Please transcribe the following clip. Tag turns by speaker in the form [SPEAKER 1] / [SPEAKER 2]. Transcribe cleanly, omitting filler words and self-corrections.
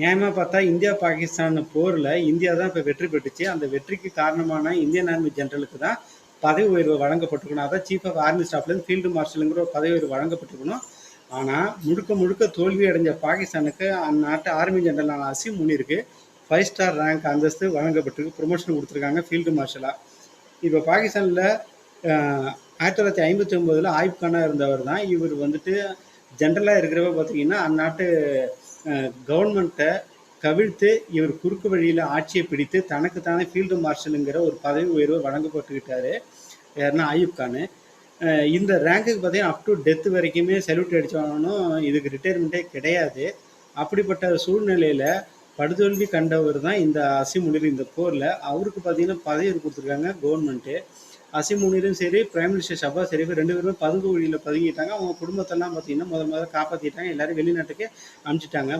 [SPEAKER 1] நியாயமா பார்த்தா இந்தியா பாகிஸ்தான் போரில் இந்தியா தான் இப்போ வெற்றி பெற்றுச்சு. அந்த வெற்றிக்கு காரணமான இந்தியன் ஆர்மி ஜெனரலுக்கு தான் பதவி உயர்வு வழங்கப்பட்டிருக்கணும். அதான் சீஃப் ஆஃப் ஆர்மி ஸ்டாஃப்லேருந்து ஃபீல்டு மார்ஷலுங்கிற ஒரு பதவி உயர்வு வழங்கப்பட்டிருக்கணும். ஆனால் முழுக்க முழுக்க தோல்வி அடைஞ்ச பாகிஸ்தானுக்கு அந்நாட்டு ஆர்மி ஜெனரலான அசீம் முனிருக்கு 5 ஸ்டார் ரேங்க் அந்தஸ்து வழங்கப்பட்டிருக்கு. ப்ரொமோஷன் கொடுத்துருக்காங்க ஃபீல்டு மார்ஷலாக. இப்போ பாகிஸ்தானில் 1959 ஆயிப் கானா இருந்தவர் தான். இவர் வந்துட்டு ஜென்ரலாக இருக்கிறப்ப பார்த்தீங்கன்னா அந்நாட்டு கவர்மெண்ட்டை கவிழ்த்து இவர் குறுக்கு வழியில் ஆட்சியை பிடித்து தனக்கு தானே ஃபீல்டு மார்ஷலுங்கிற ஒரு பதவி உயர்வு வழங்கப்பட்டுக்கிட்டாரு. யாருன்னா ஆயூப் கானு. இந்த ரேங்க்குக்கு பார்த்தீங்கன்னா அப் டு டெத்து வரைக்குமே சல்யூட் அடித்தாலும் இதுக்கு ரிட்டையர்மெண்ட்டே கிடையாது. அப்படிப்பட்ட சூழ்நிலையில் படுதோல்வி கண்டவர் தான் இந்த அசீம் முனிர். இந்த போரில் அவருக்கு பார்த்தீங்கன்னா பதவி கொடுத்துருக்காங்க கவர்மெண்ட்டு. அசீம் முனிரும் சரி, பிரைம் மினிஸ்டர் ஷபாஸ் ஷெரீஃப் 2 பேருமே பதுங்கு வழியில் பதுங்கிட்டாங்க. அவங்க குடும்பத்தெல்லாம் பார்த்தீங்கன்னா முதல்ல காப்பாற்றிட்டாங்க. எல்லாரும் வெளிநாட்டுக்கு அனுப்பிச்சிட்டாங்க.